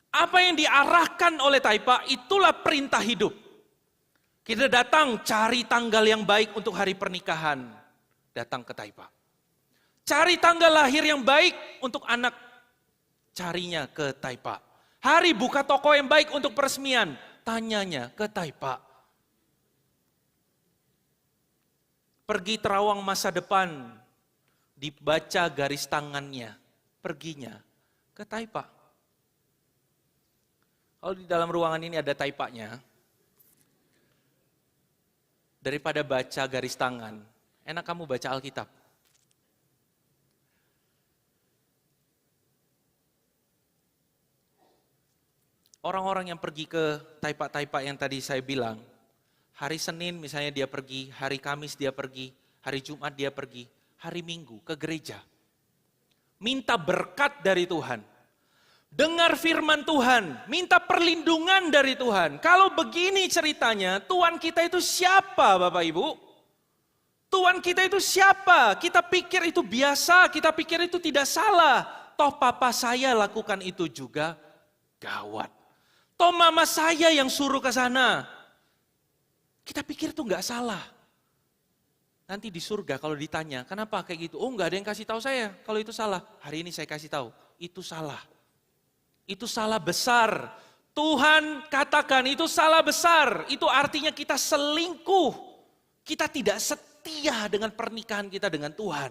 Apa yang diarahkan oleh taipa, itulah perintah hidup. Kita datang cari tanggal yang baik untuk hari pernikahan, datang ke taipa. Cari tanggal lahir yang baik untuk anak, carinya ke taipa. Hari buka toko yang baik untuk peresmian, tanyanya ke taipa. Pergi terawang masa depan, dibaca garis tangannya, perginya ke taipa. Kalau di dalam ruangan ini ada taipanya, daripada baca garis tangan, enak kamu baca Alkitab. Orang-orang yang pergi ke taipa-taipa yang tadi saya bilang, hari Senin misalnya dia pergi, hari Kamis dia pergi, hari Jumat dia pergi, hari Minggu ke gereja. Minta berkat dari Tuhan. Dengar firman Tuhan, minta perlindungan dari Tuhan. Kalau begini ceritanya, Tuhan kita itu siapa Bapak Ibu? Tuhan kita itu siapa? Kita pikir itu biasa, kita pikir itu tidak salah. Toh papa saya lakukan itu juga, gawat. Toh mama saya yang suruh ke sana. Kita pikir itu nggak salah. Nanti di surga kalau ditanya, kenapa kayak gitu? Oh nggak ada yang kasih tahu saya kalau itu salah. Hari ini saya kasih tahu, itu salah. Itu salah besar. Tuhan katakan itu salah besar. Itu artinya kita selingkuh. Kita tidak setia dengan pernikahan kita dengan Tuhan.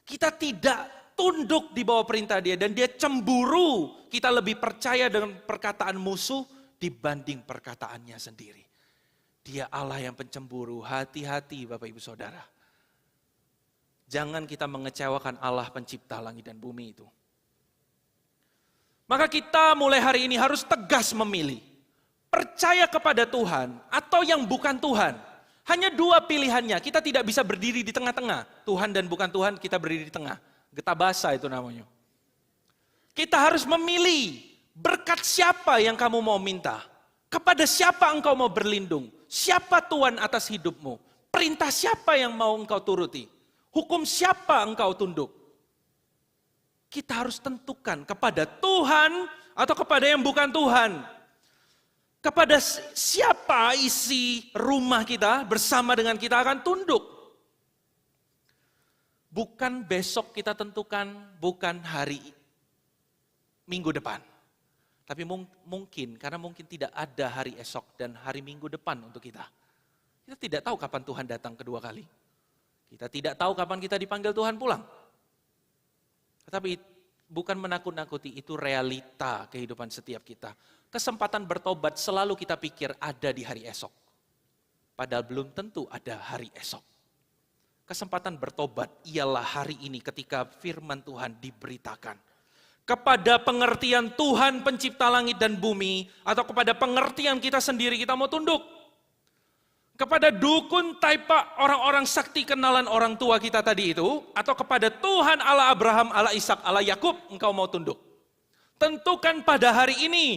Kita tidak tunduk di bawah perintah Dia. Dan Dia cemburu. Kita lebih percaya dengan perkataan musuh dibanding perkataannya sendiri. Dia Allah yang pencemburu. Hati-hati Bapak Ibu Saudara. Jangan kita mengecewakan Allah pencipta langit dan bumi itu. Maka kita mulai hari ini harus tegas memilih. Percaya kepada Tuhan atau yang bukan Tuhan. Hanya dua pilihannya, kita tidak bisa berdiri di tengah-tengah. Tuhan dan bukan Tuhan, kita berdiri di tengah. Getah basa itu namanya. Kita harus memilih berkat siapa yang kamu mau minta. Kepada siapa engkau mau berlindung. Siapa Tuhan atas hidupmu. Perintah siapa yang mau engkau turuti. Hukum siapa engkau tunduk. Kita harus tentukan kepada Tuhan atau kepada yang bukan Tuhan. Kepada siapa isi rumah kita bersama dengan kita akan tunduk. Bukan besok kita tentukan, bukan hari minggu depan. Tapi mungkin, karena mungkin tidak ada hari esok dan hari minggu depan untuk kita. Kita tidak tahu kapan Tuhan datang kedua kali. Kita tidak tahu kapan kita dipanggil Tuhan pulang. Tetapi bukan menakut-nakuti, itu realita kehidupan setiap kita. Kesempatan bertobat selalu kita pikir ada di hari esok. Padahal belum tentu ada hari esok. Kesempatan bertobat ialah hari ini ketika firman Tuhan diberitakan. Kepada pengertian Tuhan pencipta langit dan bumi, atau kepada pengertian kita sendiri kita mau tunduk. Kepada dukun taipa orang-orang sakti kenalan orang tua kita tadi itu, atau kepada Tuhan Allah Abraham, Allah Ishak, Allah Yakub, engkau mau tunduk. Tentukan pada hari ini.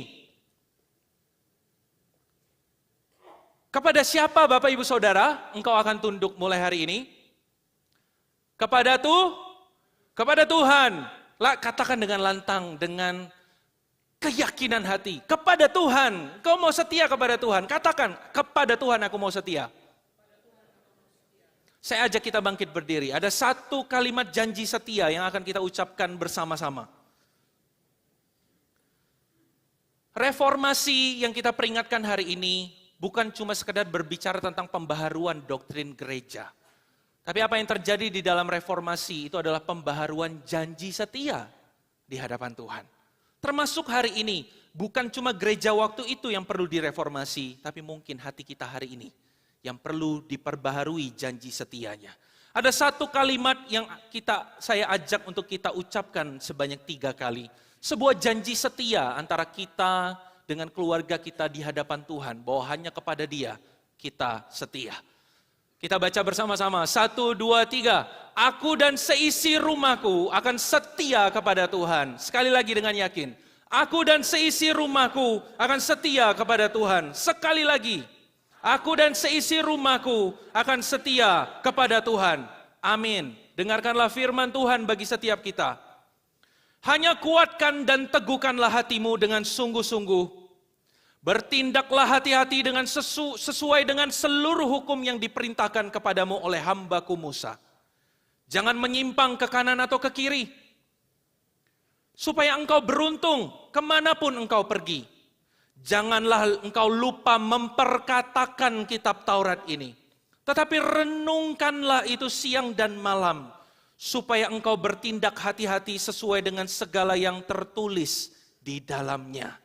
Kepada siapa Bapak Ibu Saudara engkau akan tunduk mulai hari ini? Kepada Tuhan. Katakan dengan lantang, dengan keyakinan hati. Kepada Tuhan, kau mau setia kepada Tuhan. Katakan, kepada Tuhan aku mau setia. Saya ajak kita bangkit berdiri. Ada satu kalimat janji setia yang akan kita ucapkan bersama-sama. Reformasi yang kita peringatkan hari ini bukan cuma sekedar berbicara tentang pembaharuan doktrin gereja. Tapi apa yang terjadi di dalam reformasi itu adalah pembaharuan janji setia di hadapan Tuhan. Termasuk hari ini, bukan cuma gereja waktu itu yang perlu direformasi, tapi mungkin hati kita hari ini yang perlu diperbaharui janji setianya. Ada satu kalimat yang saya ajak untuk kita ucapkan sebanyak 3 kali. Sebuah janji setia antara kita dengan keluarga kita di hadapan Tuhan, bahwa hanya kepada Dia kita setia. Kita baca bersama-sama, 1, 2, 3. Aku dan seisi rumahku akan setia kepada Tuhan. Sekali lagi dengan yakin. Aku dan seisi rumahku akan setia kepada Tuhan. Sekali lagi. Aku dan seisi rumahku akan setia kepada Tuhan. Amin. Dengarkanlah firman Tuhan bagi setiap kita. Hanya kuatkan dan teguhkanlah hatimu dengan sungguh-sungguh. Bertindaklah hati-hati dengan sesuai dengan seluruh hukum yang diperintahkan kepadamu oleh hambaku Musa. Jangan menyimpang ke kanan atau ke kiri. Supaya engkau beruntung kemanapun engkau pergi. Janganlah engkau lupa memperkatakan kitab Taurat ini. Tetapi renungkanlah itu siang dan malam. Supaya engkau bertindak hati-hati sesuai dengan segala yang tertulis di dalamnya.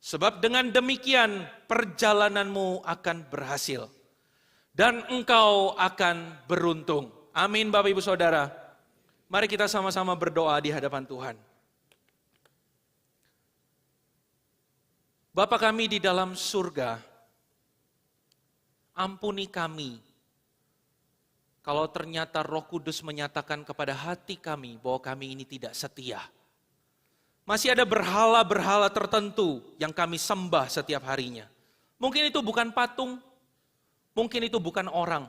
Sebab dengan demikian perjalananmu akan berhasil. Dan engkau akan beruntung. Amin Bapak Ibu Saudara. Mari kita sama-sama berdoa di hadapan Tuhan. Bapa kami di dalam surga, ampuni kami. Kalau ternyata Roh Kudus menyatakan kepada hati kami bahwa kami ini tidak setia. Masih ada berhala-berhala tertentu yang kami sembah setiap harinya. Mungkin itu bukan patung, mungkin itu bukan orang.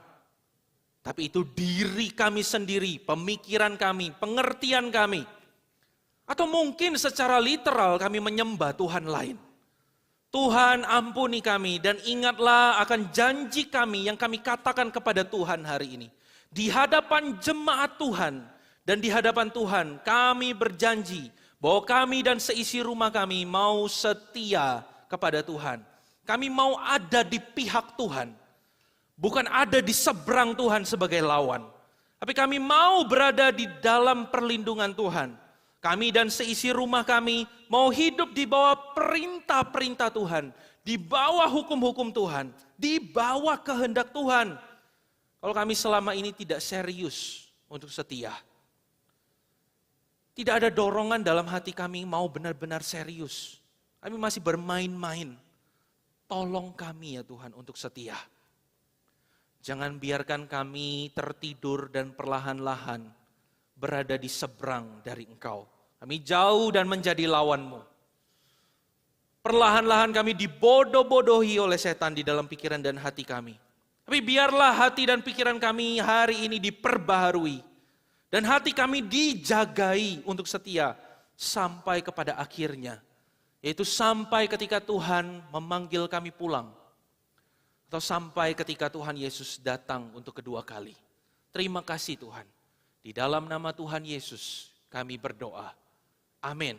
Tapi itu diri kami sendiri, pemikiran kami, pengertian kami. Atau mungkin secara literal kami menyembah Tuhan lain. Tuhan ampuni kami dan ingatlah akan janji kami yang kami katakan kepada Tuhan hari ini. Di hadapan jemaat Tuhan dan di hadapan Tuhan kami berjanji bahwa kami dan seisi rumah kami mau setia kepada Tuhan. Kami mau ada di pihak Tuhan. Bukan ada di seberang Tuhan sebagai lawan. Tapi kami mau berada di dalam perlindungan Tuhan. Kami dan seisi rumah kami mau hidup di bawah perintah-perintah Tuhan. Di bawah hukum-hukum Tuhan. Di bawah kehendak Tuhan. Kalau kami selama ini tidak serius untuk setia. Tidak ada dorongan dalam hati kami mau benar-benar serius. Kami masih bermain-main. Tolong kami ya Tuhan untuk setia. Jangan biarkan kami tertidur dan perlahan-lahan berada di seberang dari Engkau. Kami jauh dan menjadi lawan-Mu. Perlahan-lahan kami dibodoh-bodohi oleh setan di dalam pikiran dan hati kami. Tapi biarlah hati dan pikiran kami hari ini diperbaharui. Dan hati kami dijagai untuk setia sampai kepada akhirnya. Yaitu sampai ketika Tuhan memanggil kami pulang. Atau sampai ketika Tuhan Yesus datang untuk kedua kali. Terima kasih Tuhan. Di dalam nama Tuhan Yesus kami berdoa. Amin.